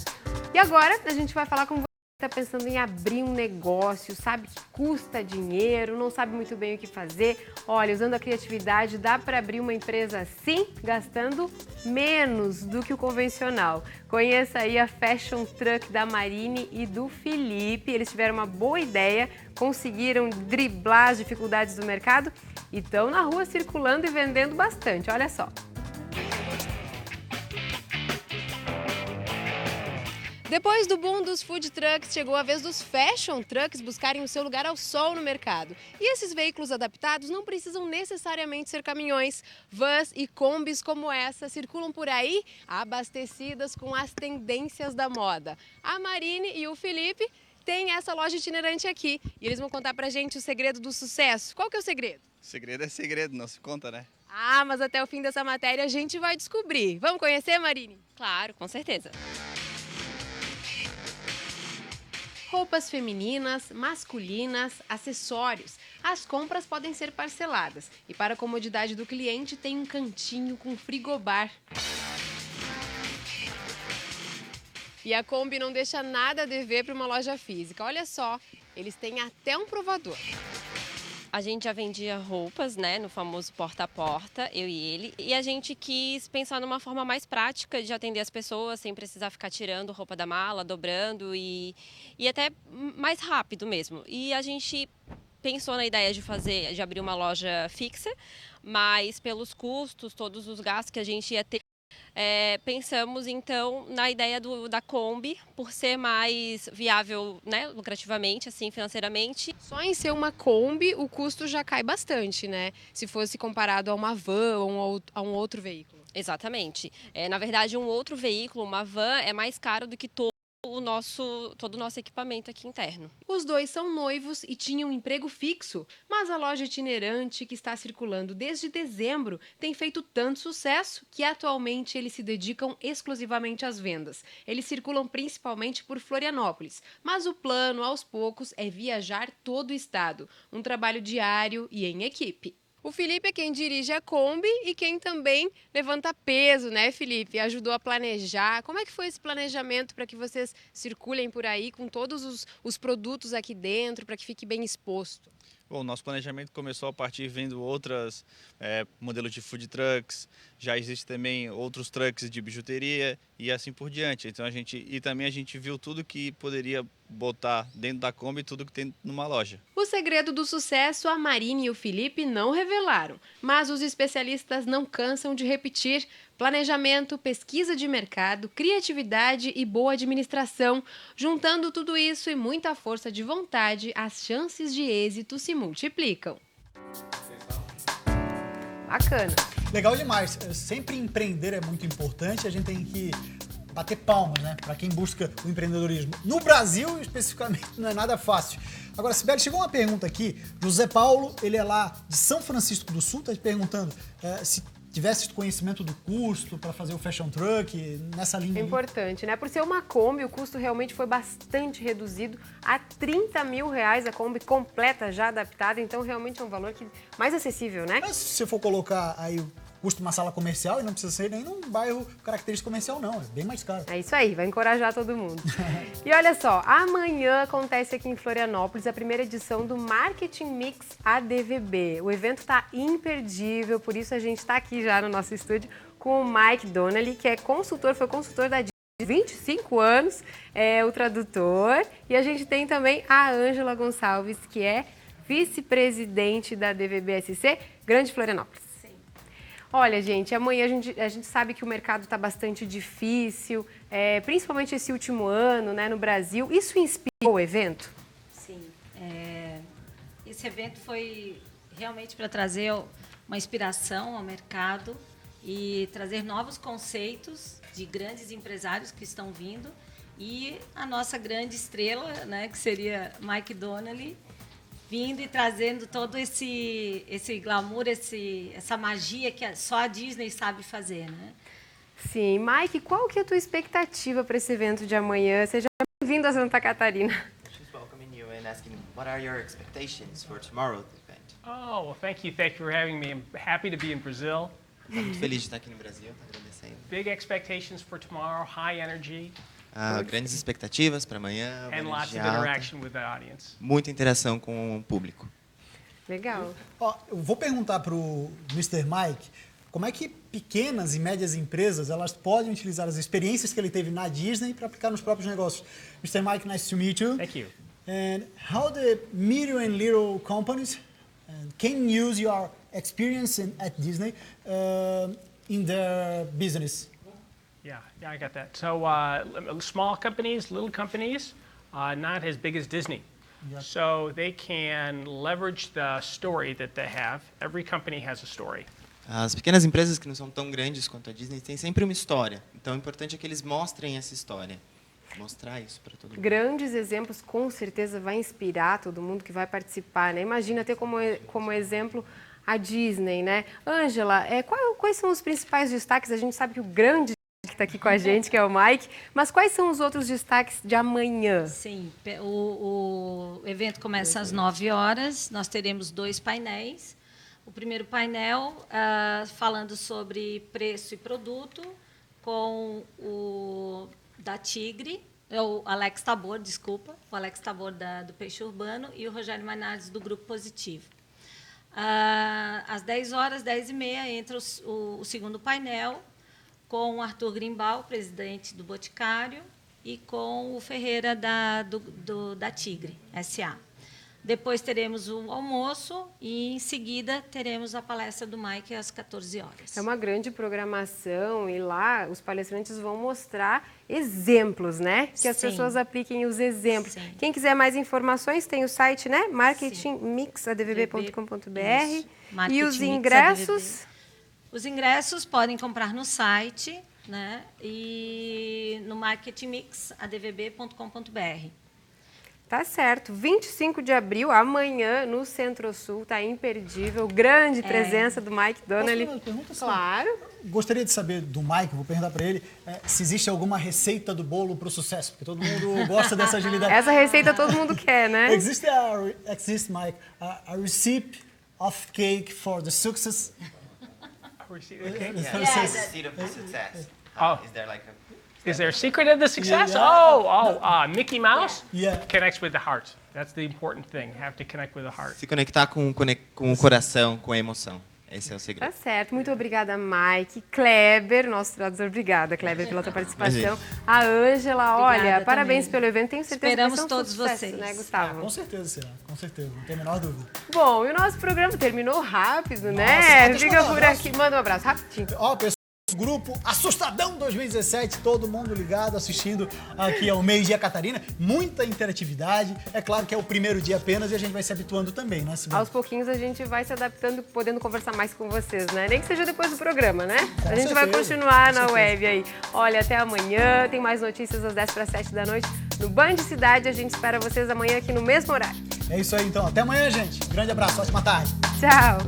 E agora a gente vai falar com você que está pensando em abrir um negócio, sabe que custa dinheiro, não sabe muito bem o que fazer. Olha, usando a criatividade dá para abrir uma empresa assim, gastando menos do que o convencional. Conheça aí a Fashion Truck da Marine e do Felipe. Eles tiveram uma boa ideia, conseguiram driblar as dificuldades do mercado e estão na rua circulando e vendendo bastante. Olha só. Depois do boom dos food trucks, chegou a vez dos fashion trucks buscarem o seu lugar ao sol no mercado. E esses veículos adaptados não precisam necessariamente ser caminhões. Vans e combis como essa circulam por aí, abastecidas com as tendências da moda. A Marine e o Felipe têm essa loja itinerante aqui e eles vão contar pra gente o segredo do sucesso. Qual que é o segredo? Segredo é segredo, não se conta, né? Ah, mas até o fim dessa matéria a gente vai descobrir. Vamos conhecer, Marine? Claro, com certeza. roupas femininas, masculinas, acessórios. As compras podem ser parceladas e para a comodidade do cliente tem um cantinho com frigobar. E a Kombi não deixa nada a dever para uma loja física. Olha só, eles têm até um provador. A gente já vendia roupas, né, no famoso porta a porta, eu e ele. E a gente quis pensar numa forma mais prática de atender as pessoas, sem precisar ficar tirando roupa da mala, dobrando e até mais rápido mesmo. E a gente pensou na ideia de abrir uma loja fixa, mas pelos custos, todos os gastos que a gente ia ter, pensamos então na ideia da Kombi, por ser mais viável, né, lucrativamente, assim, financeiramente. Só em ser uma Kombi, o custo já cai bastante, né? Se fosse comparado a uma van ou a um outro veículo. Exatamente. Na verdade, um outro veículo, uma van, é mais caro do que todo o nosso equipamento aqui interno. Os dois são noivos e tinham um emprego fixo, mas a loja itinerante, que está circulando desde dezembro, tem feito tanto sucesso que atualmente eles se dedicam exclusivamente às vendas. Eles circulam principalmente por Florianópolis, mas o plano, aos poucos, é viajar todo o estado. Um trabalho diário e em equipe. O Felipe é quem dirige a Kombi e quem também levanta peso, né, Felipe? Ajudou a planejar. Como é que foi esse planejamento para que vocês circulem por aí com todos os produtos aqui dentro, para que fique bem exposto? Bom, nosso planejamento começou a partir vendo outras modelos de food trucks, já existem também outros trucks de bijuteria e assim por diante. Então também a gente viu tudo que poderia botar dentro da Kombi, tudo que tem numa loja. O segredo do sucesso a Marine e o Felipe não revelaram, mas os especialistas não cansam de repetir: planejamento, pesquisa de mercado, criatividade e boa administração. Juntando tudo isso e muita força de vontade, as chances de êxito se multiplicam. Bacana. Legal demais. Sempre empreender é muito importante. A gente tem que bater palmas, né? Para quem busca o empreendedorismo. No Brasil, especificamente, não é nada fácil. Agora, Sibeli, chegou uma pergunta aqui. José Paulo, ele é lá de São Francisco do Sul, está te perguntando se tivesse conhecimento do custo para fazer o Fashion Truck, nessa linha. É importante, né? Por ser uma Kombi, o custo realmente foi bastante reduzido a R$30 mil, a Kombi completa, já adaptada, então realmente é um valor mais acessível, né? Mas se você for colocar aí o custo de uma sala comercial, e não precisa ser nem num bairro característico comercial, não, é bem mais caro. É isso aí, vai encorajar todo mundo. E olha só, amanhã acontece aqui em Florianópolis a primeira edição do Marketing Mix ADVB. O evento está imperdível, por isso a gente está aqui já no nosso estúdio com o Mike Donnelly, que é foi consultor da Disney há 25 anos, é o tradutor. E a gente tem também a Ângela Gonçalves, que é vice-presidente da DVB-SC Grande Florianópolis. Olha, gente, amanhã a gente sabe que o mercado está bastante difícil, principalmente esse último ano, né, no Brasil. Isso inspirou o evento? Sim. Esse evento foi realmente para trazer uma inspiração ao mercado e trazer novos conceitos de grandes empresários que estão vindo e a nossa grande estrela, né, que seria Mike Donnelly, vindo e trazendo todo esse glamour, essa magia que só a Disney sabe fazer, né? Sim. Mike, qual que é a tua expectativa para esse evento de amanhã? Seja bem-vindo a Santa Catarina. Just welcoming you and asking what are your expectations for tomorrow's event? Oh, well, thank you for having me. I'm happy to be in Brazil. Estou muito feliz de estar aqui no Brasil, agradecendo. Big expectations for tomorrow, high energy. Grandes expectativas para amanhã, and lots of interaction with the audience. Muita interação com o público. Legal. Ó, eu vou perguntar para o Mr. Mike como é que pequenas e médias empresas elas podem utilizar as experiências que ele teve na Disney para aplicar nos próprios negócios. Mr. Mike, nice to meet you. Thank you. And how the medium and little companies can use your experience at Disney in their business? Yeah, I got that. So small companies, little companies, not as big as Disney. Yep. So they can leverage the story that they have. Every company has a story. As pequenas empresas que não são tão grandes quanto a Disney têm sempre uma história. Então, o importante é que eles mostrem essa história. Mostrar isso para todo mundo. Grandes exemplos, com certeza, vai inspirar todo mundo que vai participar, né? Imagina ter como exemplo a Disney, né? Ângela, quais são os principais destaques? A gente sabe que o grande que está aqui com a gente, que é o Mike. Mas quais são os outros destaques de amanhã? Sim, o evento começa às 9 horas, nós teremos 2 painéis. O primeiro painel falando sobre preço e produto, com o da Tigre, o Alex Tabor, desculpa, o Alex Tabor do Peixe Urbano e o Rogério Mainardes do Grupo Positivo. Às 10 horas, 10h30, entra o segundo painel, com o Arthur Grimbal, presidente do Boticário, e com o Ferreira da Tigre, S.A. Depois teremos o almoço e, em seguida, teremos a palestra do Mike às 14 horas. É uma grande programação e lá os palestrantes vão mostrar exemplos, né? Que as pessoas apliquem os exemplos. Sim. Quem quiser mais informações, tem o site, né? marketingmixadvb.com.br. E os ingressos? Os ingressos podem comprar no site, né? E no marketingmixadvb.com.br. Tá certo. 25 de abril, amanhã, no Centro-Sul, tá imperdível. Grande presença do Mike Donnelly. Claro. Gostaria de saber do Mike, vou perguntar para ele, se existe alguma receita do bolo para o sucesso, porque todo mundo gosta dessa agilidade. Essa receita todo mundo quer, né? Existe, Mike, a recipe of cake for the success? Receipt of cake? Yeah, receipt of the success. Is there like a... Is there a secret of the success? Mickey Mouse connects with the heart. That's the important thing. Have to connect with the heart. Se conectar com o coração, com a emoção. Esse é o segredo. Tá certo. Muito obrigada, Mike. Kleber, nosso tradutor. Obrigada, Kleber, pela tua participação. A Ângela, olha, parabéns pelo evento. Tenho certeza Esperamos que vai ser todos sucesso, vocês. né, Gustavo? Com certeza será, com certeza. Não tem a menor dúvida. Bom, e o nosso programa terminou rápido, né? Fica por aqui. Manda um abraço, rapidinho. Grupo Assustadão 2017, todo mundo ligado, assistindo aqui ao Meio-Dia Catarina. Muita interatividade. É claro que é o primeiro dia apenas e a gente vai se habituando também, né, Sibeli? Aos pouquinhos a gente vai se adaptando, podendo conversar mais com vocês, né? Nem que seja depois do programa, né? A gente vai continuar na web aí. Olha, até amanhã. Tem mais notícias às 10:50 da noite no Band Cidade. A gente espera vocês amanhã aqui no mesmo horário. É isso aí, então. Até amanhã, gente. Grande abraço. Ótima tarde. Tchau.